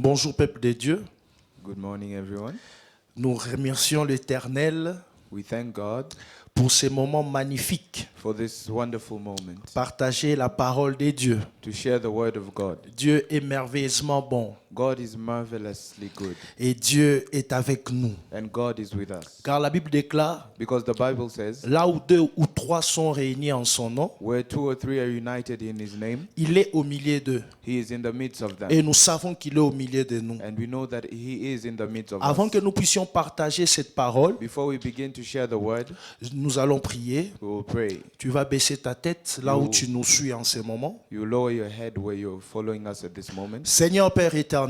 Bonjour peuple de Dieu, Good morning, everyone. nous remercions l'Éternel We thank God pour ces moments magnifiques. for this wonderful moment Partager la parole de Dieu. to share the word of God. Dieu est merveilleusement bon God is marvelously good, et Dieu est avec nous. and God is with us. Car la Bible déclare, Because the Bible says, là où deux ou trois sont réunis en son nom, where two or three are united in His name, il est au milieu d'eux. He is in the midst of them. Et nous savons qu'il est au milieu de nous. And we know that He is in the midst of Avant us. que nous puissions partager cette parole, Before we begin to share the word, nous allons prier. we will pray. Tu vas baisser ta tête là où tu nous suis en ce moment. You lower your head where you're following us at this moment. Seigneur Père éternel,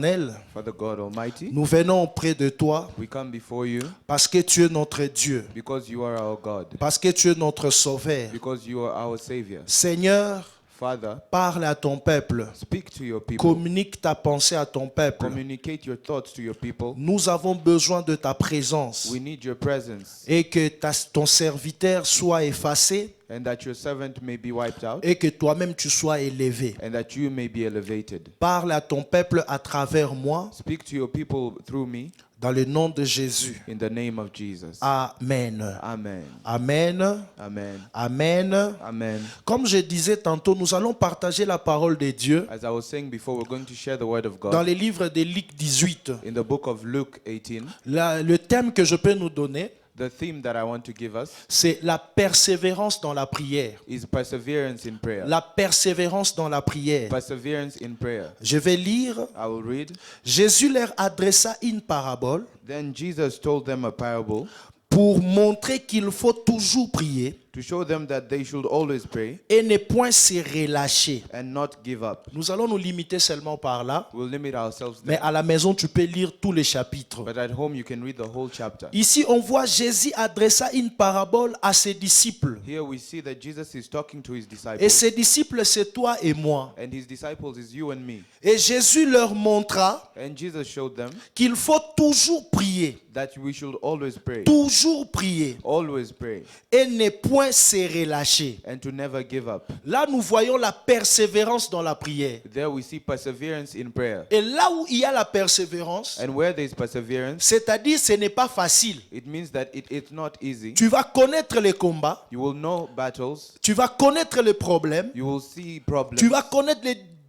Father God Almighty, nous venons auprès de toi we come before you parce que tu es notre Dieu, because you are our God, parce que tu es notre Sauveur. because you are our Savior. Seigneur, Father, parle à ton peuple, speak to your people. communique ta pensée à ton peuple. Communicate your thoughts to your people. Nous avons besoin de ta présence We need your presence, et que ton serviteur soit effacé and that your servant may be wiped out, et que toi-même tu sois élevé. and that you may be elevated. Parle à ton peuple à travers moi, Speak to your people through me, dans le nom de Jésus. in the name of Jesus. Amen. Amen. Amen. Amen. Amen. Amen. Comme je disais tantôt, nous allons partager la parole de Dieu As I was saying before, we're going to share the word of dans God les livres de Luc 18. in the book of Luke 18. Le thème que je peux nous donner, The theme that I want to give us c'est la persévérance dans la prière. is perseverance in prayer. La persévérance dans la prière. Perseverance in prayer. Je vais lire. I will read. Jésus leur adressa une parabole Then Jesus told them a parable pour montrer qu'il faut toujours prier to show them that they should always pray et ne point se relâcher. and not give up. Nous allons nous limiter seulement par là, We'll limit ourselves mais there. à la maison, tu peux lire tous les chapitres. But at home, you can read the whole chapter. Ici, on voit Jésus adressa une parabole à ses disciples. Here we see that Jesus is talking to his Et disciples, ses disciples, c'est toi et moi. and his disciples is you and me. Et Jésus leur montra And Jesus showed them qu'il faut toujours prier. that we should always pray, Toujours prier. always pray, Et ne point se relâcher. and to never give up. Là, nous voyons la persévérance dans la prière. There we see perseverance in prayer. Et là où il y a la persévérance, And where there is perseverance, c'est-à-dire ce n'est pas facile. it means that it's not easy. Tu vas connaître les combats, You will know battles, tu vas connaître les problèmes, you will see problems, tu vas connaître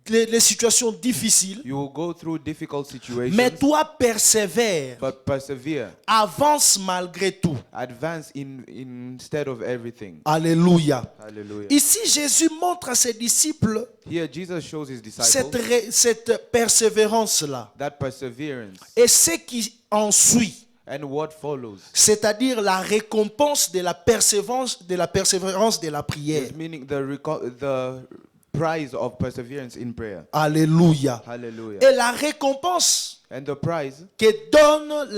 les situations difficiles, you will go through difficult situations, mais toi persévère, but persevere. avance malgré tout. Advance instead of everything. Alléluia. Hallelujah. Ici, Jésus montre à ses disciples Here Jesus shows his disciples cette persévérance-là. that perseverance Et ce qui en suit, and what follows. c'est-à-dire la récompense de la persévérance de la prière. Is meaning the prize of perseverance in prayer. Alléluia. Hallelujah. Et la récompense And the prize que donne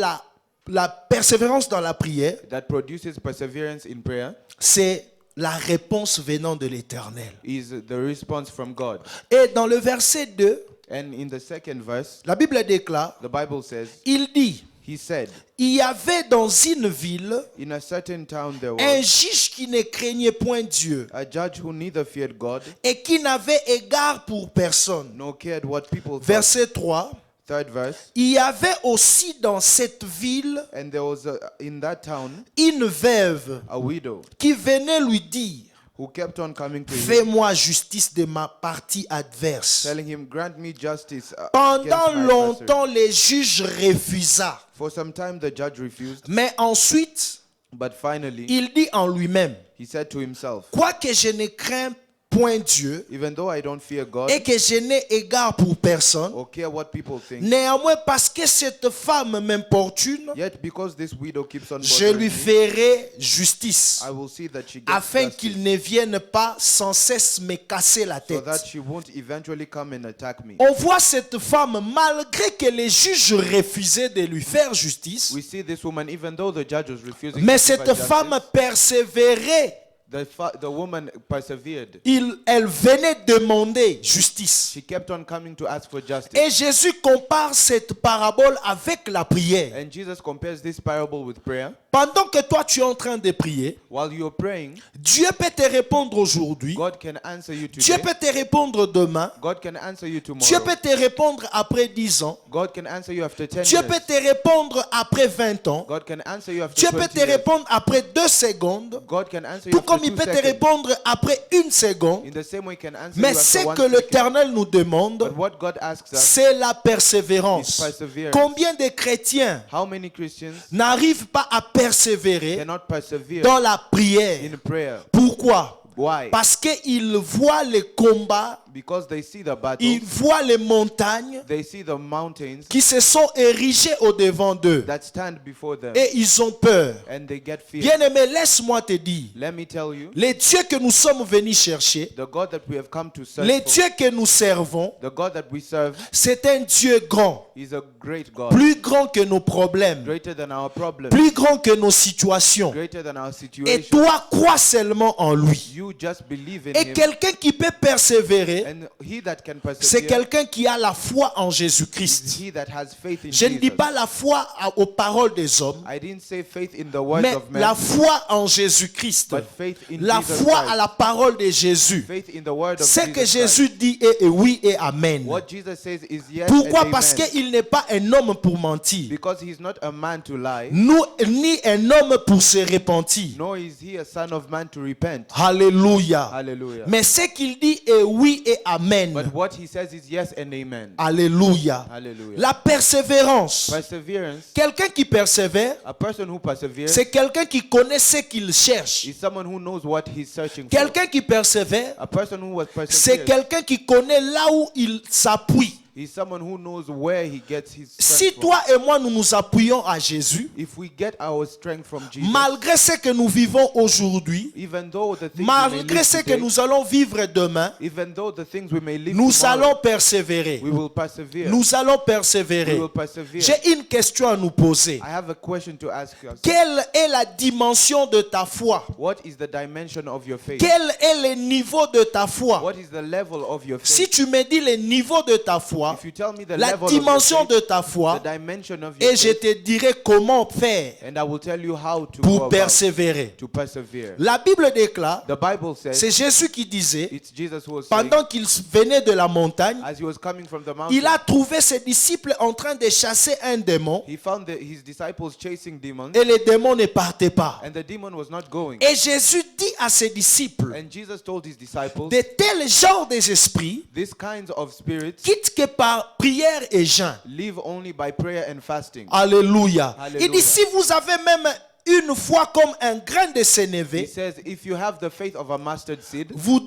la persévérance dans la prière, that produces perseverance in prayer c'est la réponse venant de l'Éternel. is the response from God. Et dans le verset 2, And in the second verse, la Bible déclare, the Bible says, il dit, he said, il y avait dans une ville in a certain town there un was juge qui ne craignait point Dieu a judge who neither feared God et qui n'avait égard pour personne. nor cared what people thought. Verset 3, Third verse, il y avait aussi dans cette ville and there was in that town une veuve a widow qui venait lui dire, who kept on coming to him, fais-moi justice de ma partie adverse. telling him, grant me justice Pendant against my longtemps, adversary. les juges refusa. For some time the judge refused, Mais ensuite, but finally il dit en lui-même, he said to himself, quoique je ne crains point Dieu even though I don't fear God et que je n'ai égard pour personne, or care what people think, néanmoins parce que cette femme m'importune, yet because this widow keeps on je bothering lui me, ferai justice, I will see that she gets afin justice, qu'il ne vienne pas sans cesse me casser la so that tête. she won't eventually come and attack me. On voit cette femme, malgré que les juges refusaient de lui faire justice, We see this woman, even though the judge was refusing mais to give her cette femme justice, persévérait The woman persevered. Elle venait demander justice. She kept on coming to ask for justice. Et Jésus compare cette parabole avec la prière. And Jesus compares this parable with prayer. Pendant que toi tu es en train de prier, While you're praying, Dieu peut te répondre aujourd'hui. God can answer you Dieu today. peut te répondre demain. God can answer you Dieu tomorrow. peut te répondre après 10 ans. God can answer you after 10 Dieu peut years. te répondre après 20 ans. God can answer you after Dieu peut 20 te years. répondre après 2 secondes. God can answer you Tout after comme il 2 peut te seconds. répondre après 1 seconde. In the same way, he can answer Mais you ce after 1 que second. l'Éternel nous But demande, what God asks us c'est la is persévérance. perseverance. Combien de chrétiens How many Christians n'arrivent pas à persévérer cannot persevere dans la prière? in prayer? Pourquoi? Why? Parce qu'ils voient les combats, Because they see the battles, ils voient les montagnes they see the mountains qui se sont érigées au-devant d'eux. that stand before them, Et ils ont peur. and they get fear. Bien-aimé, laisse-moi te dire, Let me tell you, les dieux que nous sommes venus chercher, the God that we have come to serve, les dieux que nous servons, the God that we serve, c'est un Dieu grand, is a great God, plus grand que nos problèmes, greater than our problems, plus grand que nos situations. greater than our Et situation. toi, crois seulement en lui. You just believe in Et Him, quelqu'un qui peut persévérer, and He that can c'est persevere quelqu'un qui a la foi en is Jésus-Christ. He that has faith in Je ne dis Jesus. pas la foi aux paroles des hommes, I didn't say faith in the words mais of men, la foi en Jésus-Christ. but faith in La Jesus foi Christ. à la parole de Jésus. Faith in the word of Ce que Jesus Christ. Jésus dit est oui et amen. What Jesus says is yes Pourquoi? and Parce amen. qu'il n'est pas un homme pour mentir, Because he's not a man to lie, nous, ni un homme pour se repentir. nor is he a son of man to repent. Alléluia. Hallelujah. Mais ce qu'il dit est oui et amen. But what he says is yes and amen. Alléluia. Hallelujah. La persévérance. Perseverance, Quelqu'un qui persévère, a person who perseveres c'est quelqu'un qui connaît ce qu'il cherche. is someone who knows what he's searching for. Quelqu'un qui persévère, A person who was c'est perseveres quelqu'un qui connaît là où il s'appuie. is someone who knows where he gets his Si strength from. toi et moi nous nous appuyons à Jésus, If we get our strength from Jesus, malgré ce que nous vivons aujourd'hui, even though the things we may malgré live ce que today, nous allons vivre demain, even though the things we may live nous tomorrow, allons persévérer. we will persevere. Nous allons We persévérer. will persevere. J'ai une question à nous poser. I have a question to ask us. Quelle est la dimension de ta foi? What is the dimension of your faith? Quel est le niveau de ta foi? What is the level of your faith? Si tu me dis le niveau de ta foi, If you tell me the la level dimension of your de ta faith, foi, the dimension of your et je faith, te dirai comment faire and I will tell you how to go pour about persévérer. to persevere. La Bible déclare, The Bible c'est says, Jésus qui disait, it's Jesus who was saying, pendant qu'il venait de la montagne, as he was coming from the mountain, il a trouvé ses disciples en train de chasser un démon he found his disciples chasing demons, et le démon ne partait pas. and the demon was not going. Et Jésus dit à ses disciples, And Jesus told his disciples, de tels genres des esprits, these kinds of spirits quitte que par prière et jeûne. live only by prayer and fasting. Alléluia. Alléluia. Il dit, si vous avez même une foi comme un grain de He sénévé, says, if you have the faith of a mustard seed, vous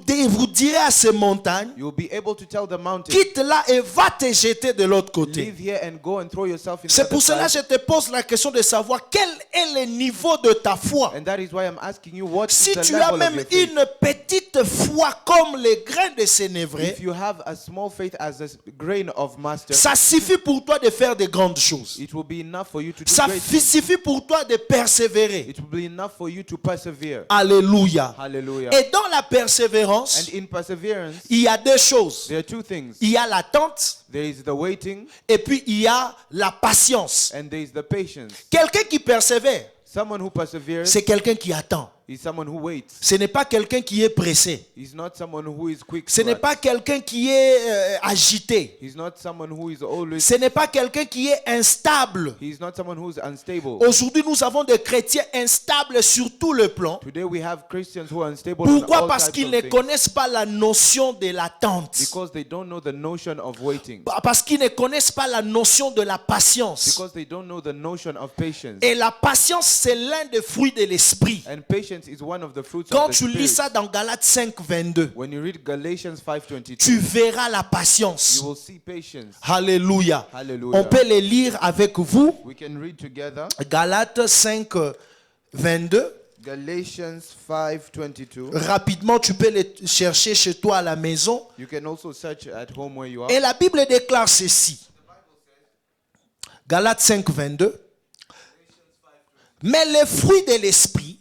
direz à ces montagnes, you'll be able to tell the mountain, quitte là et va te jeter de l'autre côté. live here and go and throw yourself in the C'est other pour cela que side. je te pose la question de savoir quel est le niveau de ta foi. And that is why I'm asking you, what Si is the tu as level of même your faith? une petite foi comme les grains de sénévé, If you have a small faith as a grain of mustard, ça suffit pour toi de faire de grandes choses. it will be enough for you to do Ça great things. suffit pour toi de persévérer. It will be enough for you to persevere. Alléluia. Hallelujah. Et dans la persévérance, And in perseverance, il y a deux choses. there are two things. Il y a l'attente There is the waiting et puis il y a la patience. and there is the patience. Quelqu'un qui persévère, Someone who perseveres c'est quelqu'un qui attend. is someone who waits. Ce n'est pas quelqu'un qui est pressé. He's not someone who is quick. Ce to n'est act. pas quelqu'un qui est agité. He's not someone who is always. Ce n'est pas quelqu'un qui est instable. He's not someone who is unstable. Aujourd'hui, nous avons des chrétiens instables sur tout le plan. Today we have Christians who are unstable. on Pourquoi? all Parce types qu'ils of ne things. connaissent pas la notion de l'attente. Because they don't know the notion of waiting. Parce qu'ils ne connaissent pas la notion de la patience. Because they don't know the notion of patience. Et la patience, c'est l'un des fruits de l'esprit. And patience is one of the fruits Quand of the tu lis Spirit. ça dans Galates 5, 22, When you read Galatians 5:22, tu verras la you patience. will see patience. Alléluia. Hallelujah. On peut les lire avec vous. We can read together Galates 5, 22. Galatians 5:22. Rapidement, tu peux les chercher chez toi à la maison. You can also search at home where you are. Et la Bible déclare ceci. Galates 5, 22. Mais les fruits de l'esprit,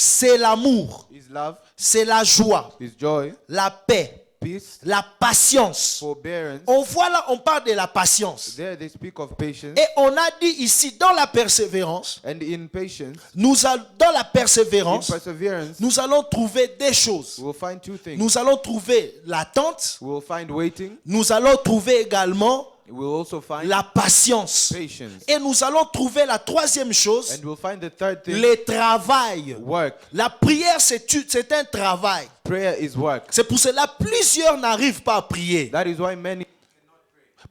c'est l'amour, is love, c'est la joie, is joy, la paix, peace, la patience. forbearance. On voit là, on parle de la patience. There they speak of patience. Et on a dit ici, dans la persévérance, And in patience, dans la in persévérance, perseverance, nous allons trouver des choses. we will find two things. Nous allons trouver l'attente, We will find waiting. nous allons trouver également We will also find la patience. patience. Et nous allons trouver la troisième chose, And we'll find the third thing, le travail. work. La prière, c'est un travail. Prayer is work. C'est pour cela que plusieurs n'arrivent pas à prier. That is why many,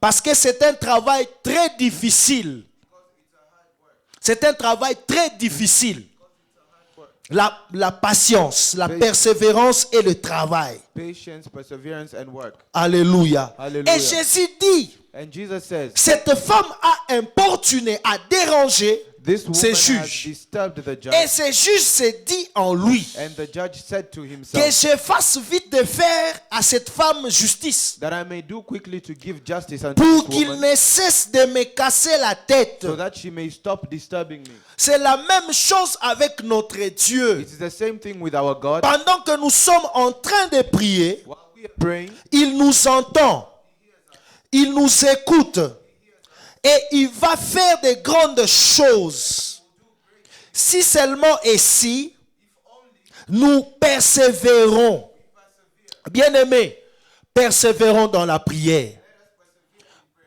Parce que c'est un travail très difficile. C'est un travail très difficile. La patience, la persévérance et le travail. patience, perseverance, and work. Alléluia. Alléluia. Et Jésus dit, And Jesus says, cette femme a importuné, a dérangé this woman ses has juges. disturbed the Et judge. ces juges se dit en lui And the judge said to que himself, je fasse vite de faire à cette femme justice that I may do quickly to give justice unto pour this qu'il woman, ne cesse de me casser la tête. so that she may stop disturbing me. C'est la même chose avec notre Dieu. It is the same thing with our God. Pendant que nous sommes en train de prier, While we are praying, il nous entend, il nous écoute et il va faire de grandes choses. Si seulement et si nous persévérons, bien-aimés, persévérons dans la prière.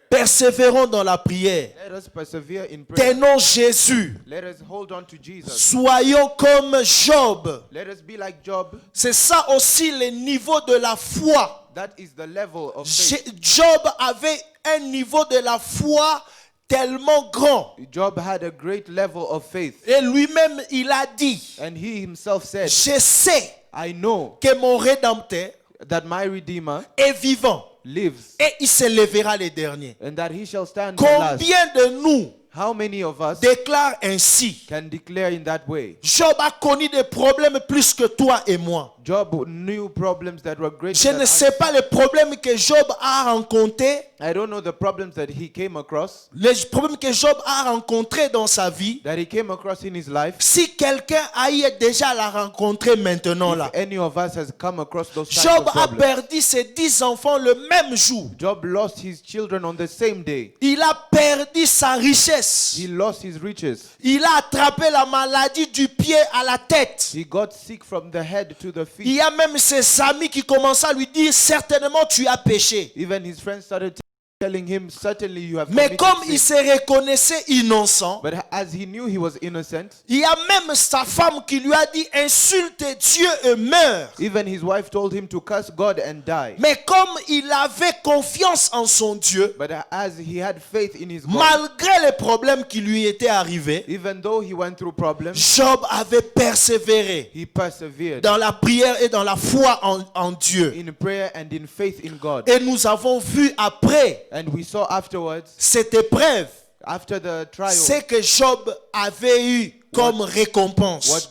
Persévérons dans la prière. let us persevere in prayer. Tenons Jésus. Let us hold on to Jesus. Soyons comme Job. Let us be like Job. C'est ça aussi le niveau de la foi. That is the level of faith. Job avait un niveau de la foi tellement grand. Job had a great level of faith. Et lui-même, il a dit, And he himself said, je sais I know que mon Rédempteur that my Redeemer est vivant lives, et il se lèvera les derniers. and that he shall stand the last. Combien de nous How many of us déclarent ainsi? can declare in that way? Job a connu des problèmes plus que toi et moi. Job knew problems that were greater Je than ne us. sais pas les problèmes que Job a rencontrés, I don't know the problems that he came across, les problèmes que Job a rencontrés dans sa vie. that he came across in his life. Si quelqu'un a eu déjà la rencontré maintenant là, If any of us has come across those types Job of a problems. perdu ses 10 enfants le même jour. Job lost his children on the same day. Il a perdu sa richesse. He lost his riches. Il a attrapé la maladie du pied à la tête. He got sick from the head to the Il feet. y a même ses amis qui commençaient à lui dire, certainement tu as péché. Even his friends started telling him, certainly you have Mais committed comme il sin. se reconnaissait innocent, But as he knew he was innocent, il y a même sa femme qui lui a dit, insulte Dieu et meurt. even his wife told him to curse God and die. Mais comme il avait confiance en son Dieu, But as he had faith in his God, malgré les problèmes qui lui étaient arrivés, even though he went through problems, Job avait persévéré he persevered dans la prière et dans la foi en Dieu. in prayer and in faith in God. Et nous avons vu après And we saw afterwards, cette épreuve, after the trial, ce que Job avait eu comme récompense.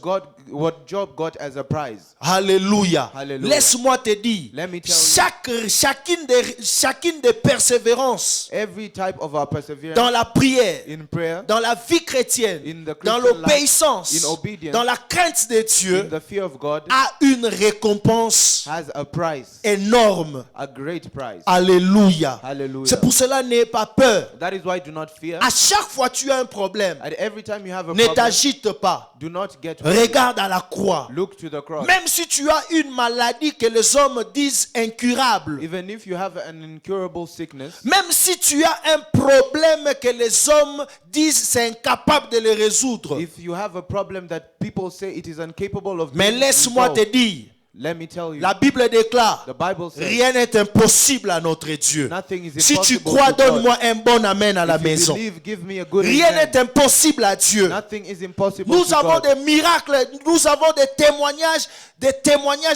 what Job got as a prize. Alléluia. Hallelujah. Laisse-moi te dire, Let me tell you, chacune des persévérances every type of our perseverance dans la prière, in prayer, dans la vie chrétienne, in the dans Christian l'obéissance, life, in obedience, dans la crainte de in Dieu, the fear of God, a une récompense has a prize, énorme. a great prize. Alléluia. Hallelujah. C'est pour cela, n'aie pas peur. That is why do not fear. À chaque fois que tu as un problème, And every time you have a ne problem, t'agite pas. do not get worried. Regarde à la croix. Look to the cross. Même si tu as une maladie que les hommes disent incurable, Even if you have an incurable sickness, même si tu as un problème que les hommes disent c'est incapable de le résoudre, if you have a problem that people say it is incapable of mais being laisse-moi te resolved, dire, let me tell you, la Bible déclare, the Bible says, rien n'est impossible à notre Dieu. nothing is Si tu impossible crois, to God. donne-moi un bon amen à la If you maison. believe, give me a good Rien amen. n'est impossible à Dieu. Nothing is impossible Nous to avons God. des miracles, nous avons des témoignages,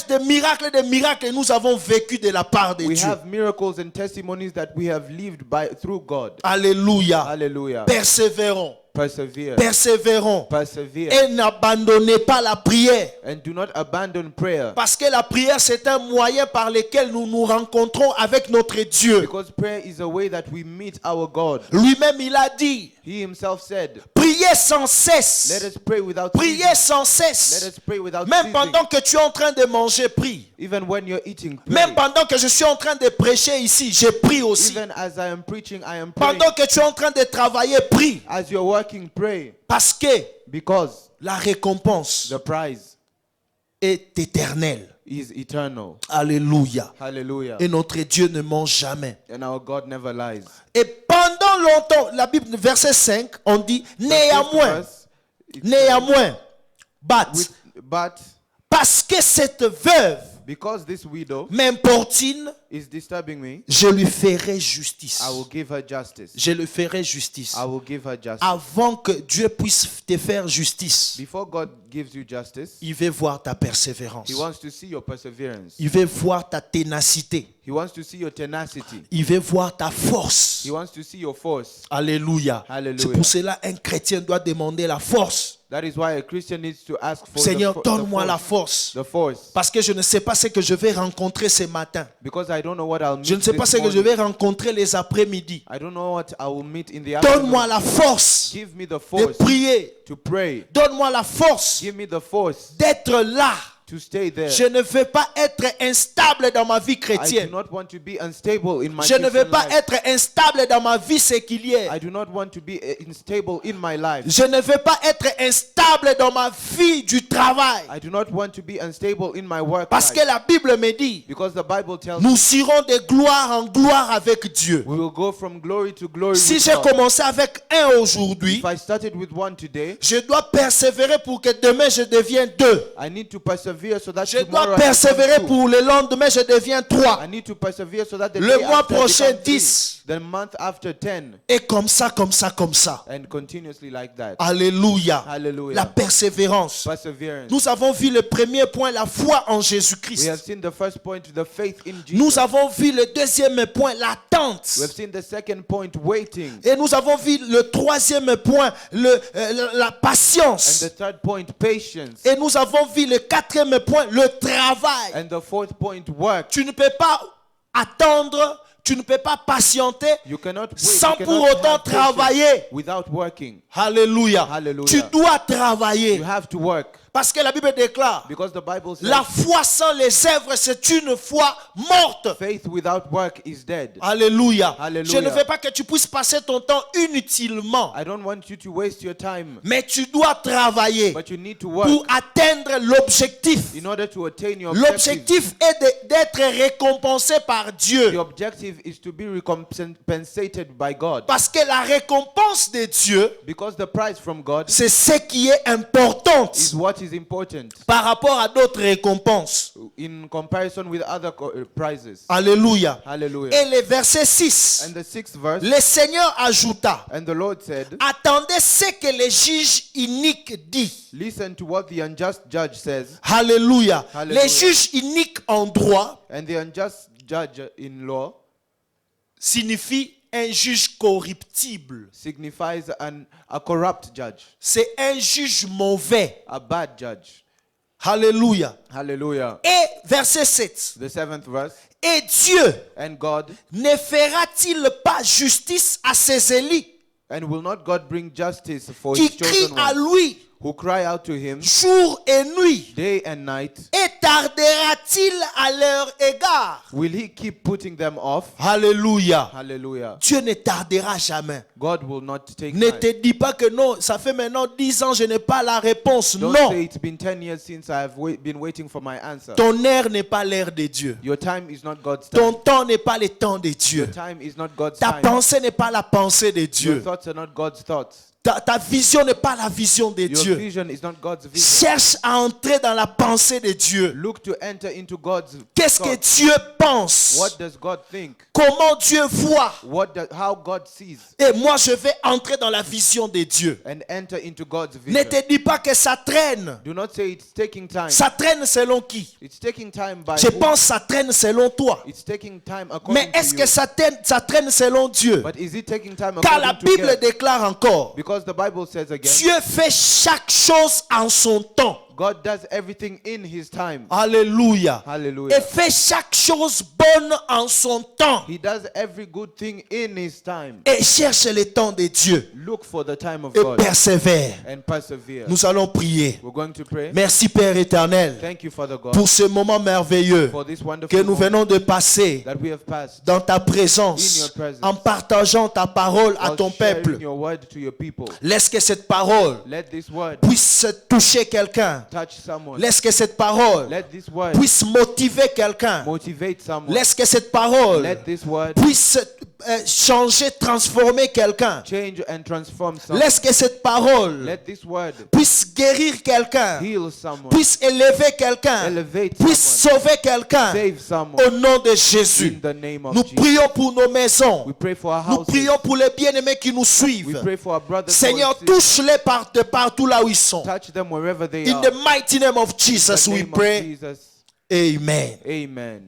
de miracles, nous avons vécu de la part de We Dieu. have miracles and testimonies that we have lived by through God. Alléluia. Hallelujah. Persévérons, Persevere. persévérons Persevere. et n'abandonnez pas la prière. And do not abandon prayer. Parce que la prière, c'est un moyen par lequel nous nous rencontrons avec notre Dieu. Because prayer is a way that we meet our God. Lui-même, il a dit, He himself said, priez sans let cesse. us pray without Priez ceasing. sans Let cesse. us pray without Même ceasing. pendant que tu es en train de manger, prie. Even when you're eating, pray. Même pendant que je suis en train de prêcher ici, je prie aussi. Even as I am preaching, I am praying. Pendant que tu es en train de travailler, prie. As you're working, pray. Parce que Because la récompense the prize est éternelle. is eternal. Alléluia. Hallelujah. Et notre Dieu ne ment jamais. And our God never lies. Et pendant longtemps, la Bible, verset 5, on dit, néanmoins, Verse, it néanmoins, says, but parce que cette veuve because this widow m'importune, is disturbing me, je lui ferai justice. I will give her justice. Je lui ferai justice. I will give her justice. Avant que Dieu puisse te faire justice, Before God gives you justice, il veut voir ta persévérance. He wants to see your perseverance. Il veut voir ta ténacité. He wants to see your tenacity. Il veut voir ta force. He wants to see your force. Alléluia. Hallelujah. C'est pour cela qu'un chrétien doit demander la force. That is why a Christian needs to ask for Seigneur, the donne-moi la force. force. The force. Parce que je ne sais pas ce que je vais rencontrer ce matin. Because I don't know what I'll meet Je ne sais pas this ce que je morning. vais rencontrer les après-midi. I don't know what I will meet in the afternoon. Donne-moi la force Give me the de force prier. to pray. Donne-moi la force Give me the force d'être là. to stay there. Je ne veux pas être instable dans ma vie I do chrétienne. not want to be unstable in my Je ne veux Christian pas life. être instable dans ma vie séculière. I do not want to be unstable in my life. Je ne veux pas être instable dans ma vie du travail. I do not want to be unstable in my work Parce que life. la Bible me dit, Because the Bible tells nous irons de gloire en gloire avec Dieu. we will go from glory to glory Si with j'ai God. commencé avec un aujourd'hui, If I started with one today, je dois persévérer pour que demain je devienne deux. I need to persevere so that Je tomorrow dois I become persévérer two. pour le lendemain je deviens trois. I need to persevere so that the Le day mois after I prochain, become three. 10. The month after 10. Et comme ça, comme ça, comme ça. And continuously like that. Alléluia. Hallelujah. La persévérance. Perseverance. Nous avons vu le premier point, la foi en We have Jésus-Christ. seen the first point, the faith in Jesus. Nous avons vu le deuxième point, We l'attente. have seen the second point, waiting. Et nous avons vu le troisième point, la And patience. the third point, patience. Et nous avons vu le quatrième point, le travail. And the fourth point, work. Tu ne peux pas attendre, tu ne peux pas patienter You cannot wait. sans You pour cannot autant have patience travailler. without working. Alléluia. Hallelujah. Tu dois travailler. You have to work. Parce que la Bible déclare, Because the Bible says la foi sans les œuvres, c'est une foi morte. faith without work is dead. Alléluia. Hallelujah. Je ne veux pas que tu puisses passer ton temps inutilement. I don't want you to waste your time. Mais tu dois travailler But you need to work pour atteindre l'objectif. in order to attain your objective. L'objectif est d'être récompensé par The Dieu. objective is to be recompensated by God. Parce que la récompense de Dieu, Because the prize from God c'est ce qui est important is what is important par rapport à d'autres récompenses. in comparison with other prizes. Alléluia. Hallelujah. Et le verset 6, And the sixth verse, le Seigneur ajouta, and the Lord said, attendez ce que le juge inique dit. listen to what the unjust judge says. Alléluia. Hallelujah. Les juges iniques en droit And the unjust judge in law signifie un juge corruptible. signifies a corrupt judge, C'est un juge mauvais. a bad judge. Alléluia. Hallelujah. Et verset 7. The seventh verse, Et Dieu and God, ne fera-t-il pas justice à ses élus and will not God bring justice for qui his crient chosen à ones, lui who cry out to him jour et nuit? day and night? Et tardera-t-il à leur égard? Will he keep putting them off? Alléluia. Hallelujah. Dieu ne tardera jamais. God will not take Ne time. te dis pas que non, ça fait maintenant 10 ans, je n'ai pas la réponse. Don't Non, say it's been 10 years since I have been waiting for my answer. ton heure n'est pas l'heure de Dieu. Your time is not God's Ton time. temps n'est pas le temps de Your Dieu. time is not God's Ta time. pensée n'est pas la pensée de Your Dieu. thoughts are not God's thoughts. Ta vision n'est pas la vision de Your Dieu. vision is not God's vision. Cherche à entrer dans la pensée de Dieu. Look to enter into God's Qu'est-ce que thoughts. Dieu pense? What does God think? Comment Dieu voit? How God sees, Et moi, je vais entrer dans la vision de Dieu. and enter into God's Ne vision. te dis pas que ça traîne. Do not say it's taking time. Ça traîne selon qui? It's taking time by Je who? pense que ça traîne selon toi. It's taking time Mais according est-ce to que you. ça traîne selon Dieu? But is it taking time Car la according to Bible God? déclare encore, Because the Bible says again, Dieu fait chaque chose en son temps. God does everything in His time. Alléluia. Hallelujah. Et fait chaque chose bonne en son temps. He does every good thing in His time. Et cherche le temps de Dieu. Look for the time of Et God persévère. and persevere. Nous allons prier. We're going to pray. Merci Père éternel Thank you, Father God, pour ce moment merveilleux for this que wonderful nous moment venons de passer that we have passed. dans ta In présence your presence. en partageant ta parole à While ton sharing peuple. your word to your people. Laisse que cette parole Let this word puisse toucher quelqu'un. touch someone. Laisse que cette parole Let this word puisse motiver quelqu'un. motivate someone. Laisse que cette parole Let this word puisse changer, transformer quelqu'un. change and transform someone. Laisse que cette parole Let this word puisse guérir quelqu'un, heal someone. puisse élever quelqu'un, Elevate puisse someone. sauver quelqu'un. Save Au someone. nom de Jésus, In the name of nous Jesus. prions pour nos maisons. We pray for our Nous houses. prions pour les bien-aimés qui nous We suivent. pray for our brothers Seigneur, and sisters. touche-les de partout là où ils sont. Touch them wherever they In are. the mighty name of In Jesus, the we name of pray. Jesus. Amen. Amen.